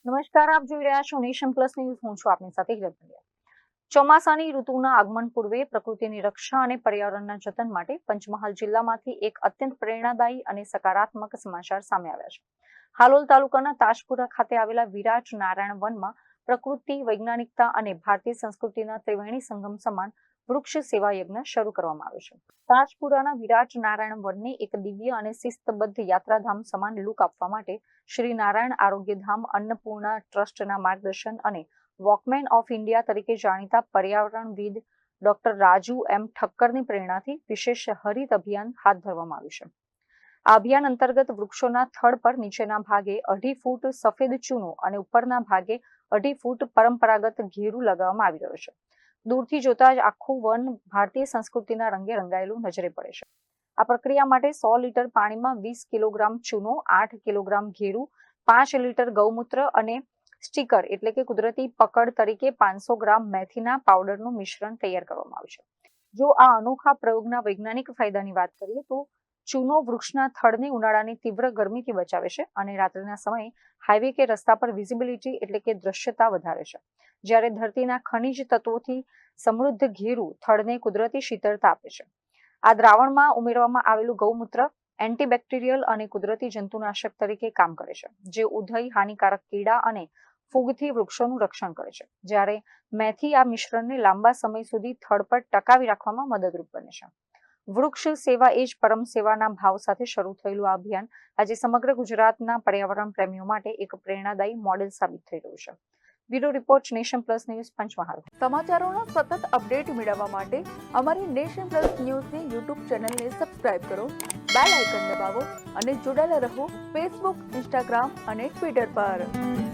નમસ્કાર, આપ જોઈ રહ્યા છો નેશન પ્લસ ન્યૂઝ. હું છું આપની સાથે હિરલ પંડ્યા. ચોમાસાની ઋતુના આગમન પૂર્વે પ્રકૃતિની રક્ષા અને પર્યાવરણના જતન માટે પંચમહાલ જિલ્લામાંથી એક અત્યંત પ્રેરણાદાયી અને સકારાત્મક સમાચાર સામે આવ્યા છે. હાલોલ તાલુકાના તાજપુરા ખાતે આવેલા વિરાટ નારાયણ વનમાં પ્રકૃતિ, વૈજ્ઞાનિકતા અને ભારતીય સંસ્કૃતિના ત્રિવેણી સંગમ સમાન વૃક્ષ સેવા યજ્ઞ શરૂ કરવામાં આવ્યો છે. તાજપુરાના વિરાટ નારાયણ વનને એક દિવ્ય અને શિસ્તબદ્ધ યાત્રાધામ સમાન લુક આપવા માટે શ્રી નારાયણ આરોગ્યધામ અન્નપૂર્ણા ટ્રસ્ટના માર્ગદર્શન અને વોકમેન ઓફ ઇન્ડિયા તરીકે જાણીતા પર્યાવરણવિદ ડોક્ટર રાજુ એમ ઠક્કરની પ્રેરણાથી વિશેષ હરિત અભિયાન હાથ ધરવામાં આવ્યું છે. આ અભિયાન અંતર્ગત વૃક્ષોના થડ પર નીચેના ભાગે 2.5 ફૂટ સફેદ ચૂનો અને ઉપરના ભાગે 2.5 ફૂટ પરંપરાગત ઘેરું લગાવવામાં આવી રહ્યો છે. દૂરથી જોતા જ આખું વન ભારતીય સંસ્કૃતિના રંગે રંગાયેલું નજરે પડે છે. આ પ્રક્રિયા માટે 100 લીટર પાણીમાં 20 કિલોગ્રામ ચૂનો, 8 કિલોગ્રામ ઘેરું, 5 લીટર ગૌમૂત્ર અને સ્ટીકર એટલે કે કુદરતી પકડ તરીકે 500 ગ્રામ મેથીના પાવડરનું મિશ્રણ તૈયાર કરવામાં આવ્યું છે. જો આ અનોખા પ્રયોગના વૈજ્ઞાનિક ફાયદાની વાત કરીએ તો ચૂનો વૃક્ષના થડને ઉનાળાની તીવ્ર ગરમીથી બચાવે છે અને રાત્રિના સમયે હાઈવે કે રસ્તા પર વિઝિબિલિટી એટલે કે દ્રશ્યતા વધારે છે. જ્યારે ધરતીના ખનિજ તત્વોથી સમૃદ્ધ ઘેરું થડને કુદરતી શીતળતા આપે છે. આ દ્રાવણમાં ઉમેરવામાં આવેલું ગૌમૂત્ર એન્ટીબેક્ટેરિયલ અને કુદરતી જંતુનાશક તરીકે કામ કરે છે, જે ઉધઈ, હાનિકારક કીડા અને ફૂગથી વૃક્ષોનું રક્ષણ કરે છે. જ્યારે મેથી આ મિશ્રણને લાંબા સમય સુધી થડ પર ટકાવી રાખવામાં મદદરૂપ બને છે. વૃક્ષ સેવા એ જ પરમ સેવાના ભાવ સાથે શરૂ થયેલું આ અભિયાન આજે સમગ્ર ગુજરાતના પર્યાવરણ પ્રેમીઓ માટે એક પ્રેરણાદાયી મોડેલ સાબિત થઈ રહ્યું છે. Bureau report, nation plus news, Panchmahal. સમાચારોના સતત અપડેટ મેળવવા માટે અમારી નેશન પ્લસ ન્યૂઝની યુટ્યુબ ચેનલને સબસ્ક્રાઇબ કરો, બેલ આઇકન દબાવો અને જોડાયેલા રહો ફેસબુક, ઇન્સ્ટાગ્રામ અને ટ્વિટર પર.